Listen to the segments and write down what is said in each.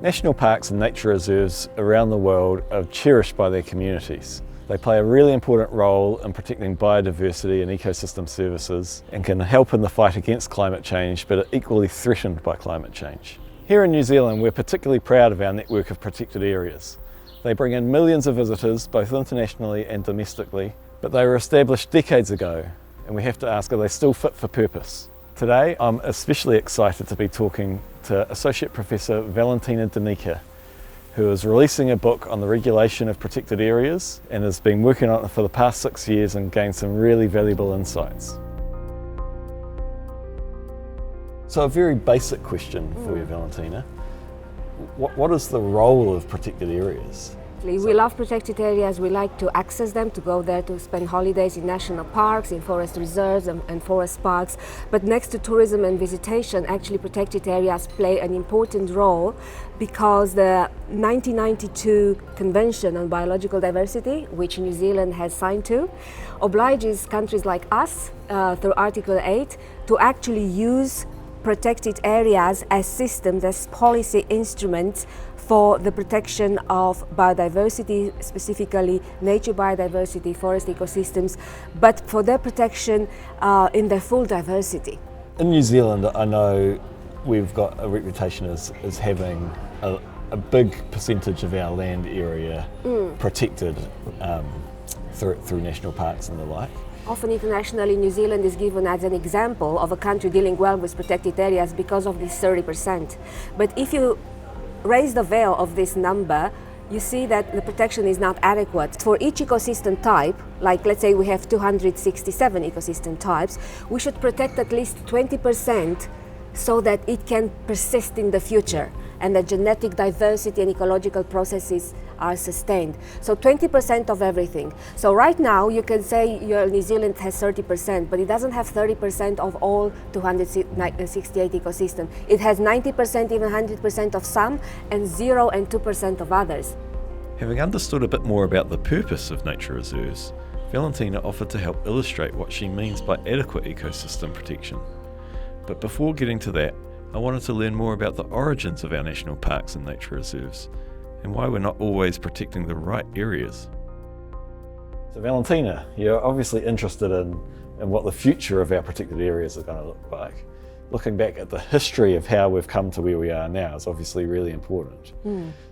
National parks and nature reserves around the world are cherished by their communities. They play a really important role in protecting biodiversity and ecosystem services and can help in the fight against climate change, but are equally threatened by climate change. Here in New Zealand, we're particularly proud of our network of protected areas. They bring in millions of visitors, both internationally and domestically, but they were established decades ago, and we have to ask, are they still fit for purpose? Today, I'm especially excited to be talking to Associate Professor Valentina Dinica, who is releasing a book on the regulation of protected areas and has been working on it for the past 6 years and gained some really valuable insights. So a very basic question for you, Valentina. What is the role of protected areas? We love protected areas. We like to access them, to go there to spend holidays in national parks, in forest reserves and forest parks. But next to tourism and visitation, actually protected areas play an important role because the 1992 Convention on Biological Diversity, which New Zealand has signed to, obliges countries like us, through Article 8, to actually use protected areas as systems, as policy instruments for the protection of biodiversity, specifically nature biodiversity, forest ecosystems, but for their protection in their full diversity. In New Zealand, I know we've got a reputation as having a big percentage of our land area protected through national parks and the like. Often internationally, New Zealand is given as an example of a country dealing well with protected areas because of this 30%. But if you raise the veil of this number, you see that the protection is not adequate. For each ecosystem type, like let's say we have 267 ecosystem types, we should protect at least 20% so that it can persist in the future and the genetic diversity and ecological processes are sustained. So 20% of everything. So right now you can say New Zealand has 30%, but it doesn't have 30% of all 268 ecosystems. It has 90%, even 100% of some, and 0 and 2% of others. Having understood a bit more about the purpose of nature reserves, Valentina offered to help illustrate what she means by adequate ecosystem protection. But before getting to that, I wanted to learn more about the origins of our national parks and nature reserves, and why we're not always protecting the right areas. So Valentina, you're obviously interested in what the future of our protected areas are going to look like. Looking back at the history of how we've come to where we are now is obviously really important.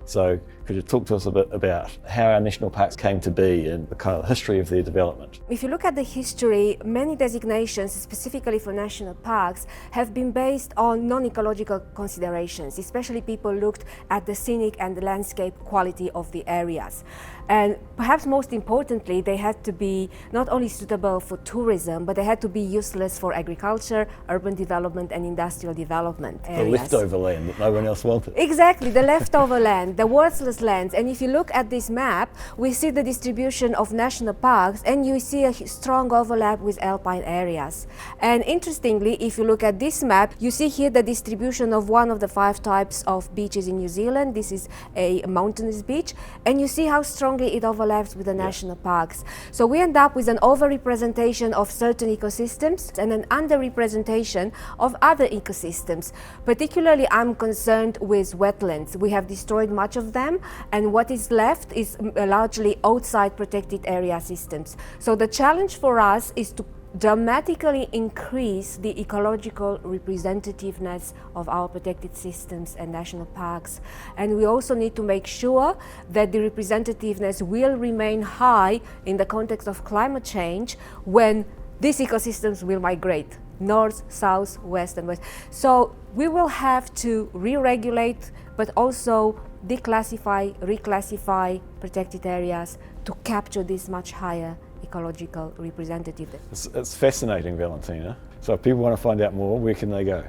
So could you talk to us a bit about how our national parks came to be and the kind of history of their development? If you look at the history, many designations, specifically for national parks, have been based on non-ecological considerations. Especially people looked at the scenic and the landscape quality of the areas. And perhaps most importantly, they had to be not only suitable for tourism, but they had to be useless for agriculture, urban development and industrial development areas. The leftover land that no one else wanted. Exactly, the leftover land, the worthless lands. And if you look at this map, we see the distribution of national parks and you see a strong overlap with alpine areas. And interestingly, if you look at this map, you see here the distribution of one of the 5 types of beaches in New Zealand. This is a mountainous beach, and you see how strongly it overlaps with the national parks. So we end up with an overrepresentation of certain ecosystems and an underrepresentation of other ecosystems. Particularly, I'm concerned with wetlands. We have destroyed much of them, and what is left is largely outside protected area systems. So the challenge for us is to dramatically increase the ecological representativeness of our protected systems and national parks. And we also need to make sure that the representativeness will remain high in the context of climate change when these ecosystems will migrate north, south, west and west. So we will have to re-regulate, but also declassify, reclassify protected areas to capture this much higher ecological representativeness. It's fascinating, Valentina. So if people want to find out more, where can they go?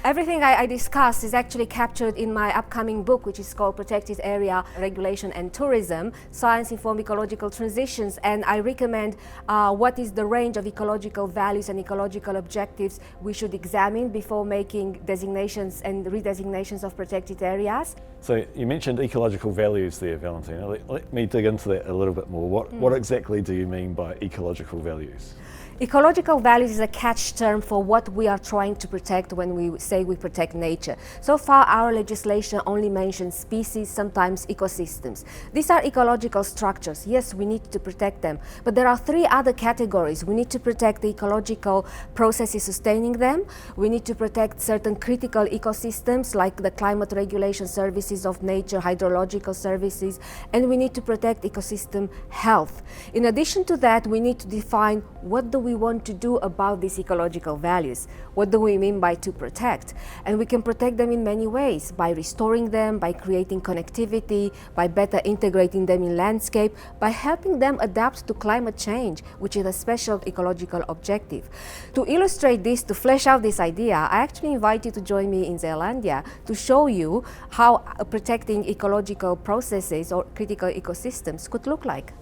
Everything I discussed is actually captured in my upcoming book, which is called Protected Area Regulation and Tourism, Science-Informed Ecological Transitions, and I recommend what is the range of ecological values and ecological objectives we should examine before making designations and redesignations of protected areas. So you mentioned ecological values there, Valentina. Let me dig into that a little bit more. What exactly do you mean by ecological values? Ecological values is a catch term for what we are trying to protect when we say we protect nature. So far, our legislation only mentions species, sometimes ecosystems. These are ecological structures. Yes, we need to protect them, but there are three other categories. We need to protect the ecological processes sustaining them. We need to protect certain critical ecosystems like the climate regulation services of nature, hydrological services, and we need to protect ecosystem health. In addition to that, we need to define what do we want to do about these ecological values. What do we mean by to protect? And we can protect them in many ways, by restoring them, by creating connectivity, by better integrating them in landscape, by helping them adapt to climate change, which is a special ecological objective. To illustrate this, to flesh out this idea, I actually invite you to join me in ZEALANDIA to show you how protecting ecological processes or critical ecosystems could look like.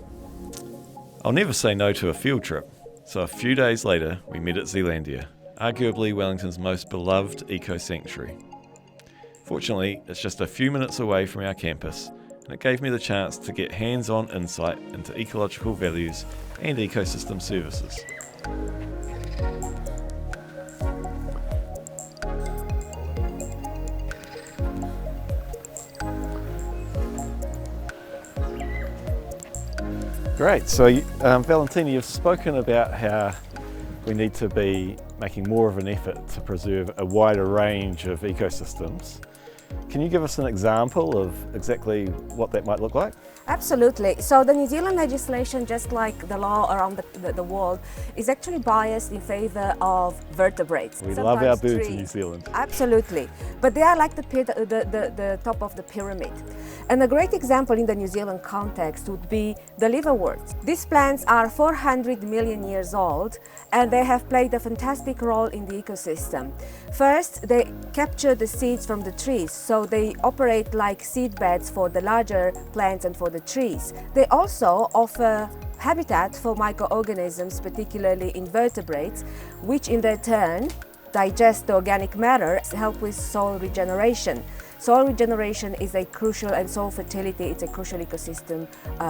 I'll never say no to a field trip, so a few days later we met at ZEALANDIA, arguably Wellington's most beloved eco-sanctuary. Fortunately, it's just a few minutes away from our campus, and it gave me the chance to get hands-on insight into ecological values and ecosystem services. Great. So, Valentina, you've spoken about how we need to be making more of an effort to preserve a wider range of ecosystems. Can you give us an example of exactly what that might look like? Absolutely. So the New Zealand legislation, just like the law around the world, is actually biased in favor of vertebrates. We love our birds in New Zealand. Absolutely. But they are like the top of the pyramid. And a great example in the New Zealand context would be the liverworts. These plants are 400 million years old, and they have played a fantastic role in the ecosystem. First, they capture the seeds from the trees, so they operate like seed beds for the larger plants and for the trees. They also offer habitat for microorganisms, particularly invertebrates, which in their turn digest the organic matter, help with soil regeneration. Soil regeneration is a crucial, and soil fertility is a crucial ecosystem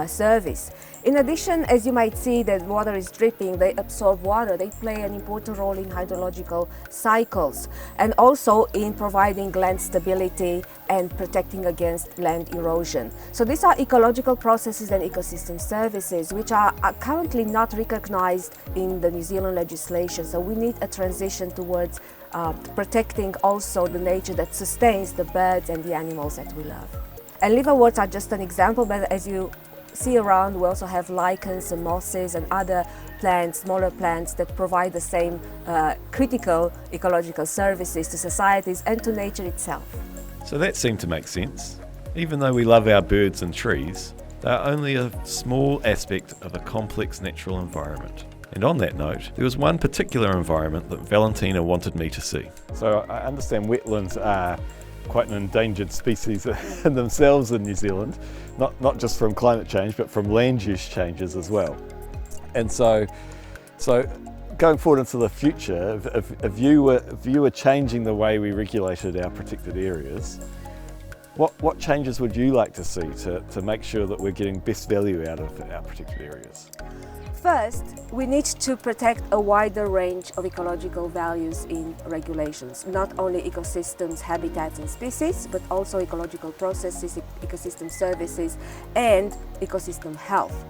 service. In addition, as you might see, that water is dripping, they absorb water, they play an important role in hydrological cycles and also in providing land stability and protecting against land erosion. So these are ecological processes and ecosystem services which are currently not recognized in the New Zealand legislation. So we need a transition towards protecting also the nature that sustains the birds and the animals that we love. And liverworts are just an example, but as you see around, we also have lichens and mosses and other plants, smaller plants that provide the same critical ecological services to societies and to nature itself. So that seemed to make sense. Even though we love our birds and trees, they are only a small aspect of a complex natural environment. And on that note, there was one particular environment that Valentina wanted me to see. So I understand wetlands are quite an endangered species in themselves in New Zealand, not just from climate change, but from land use changes as well. And so going forward into the future, if you were changing the way we regulated our protected areas, what changes would you like to see to make sure that we're getting best value out of our protected areas? First, we need to protect a wider range of ecological values in regulations, not only ecosystems, habitats and species, but also ecological processes, ecosystem services and ecosystem health.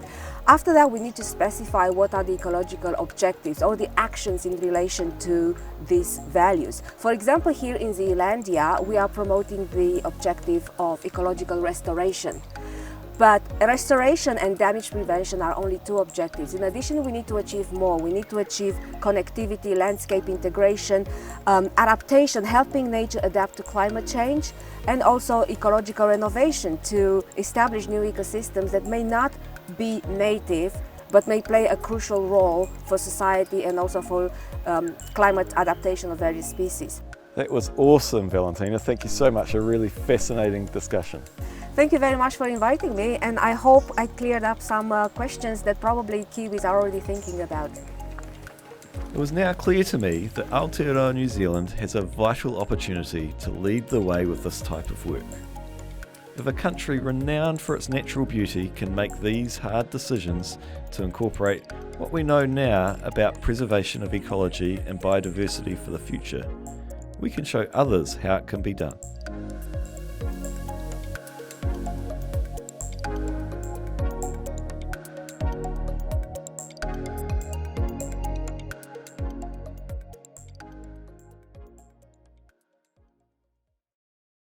After that, we need to specify what are the ecological objectives or the actions in relation to these values. For example, here in ZEALANDIA, we are promoting the objective of ecological restoration. But restoration and damage prevention are only two objectives. In addition, we need to achieve more. We need to achieve connectivity, landscape integration, adaptation, helping nature adapt to climate change, and also ecological renovation to establish new ecosystems that may not be native, but may play a crucial role for society and also for climate adaptation of various species. That was awesome, Valentina. Thank you so much. A really fascinating discussion. Thank you very much for inviting me, and I hope I cleared up some questions that probably Kiwis are already thinking about. It was now clear to me that Aotearoa New Zealand has a vital opportunity to lead the way with this type of work. If a country renowned for its natural beauty can make these hard decisions to incorporate what we know now about preservation of ecology and biodiversity for the future, we can show others how it can be done.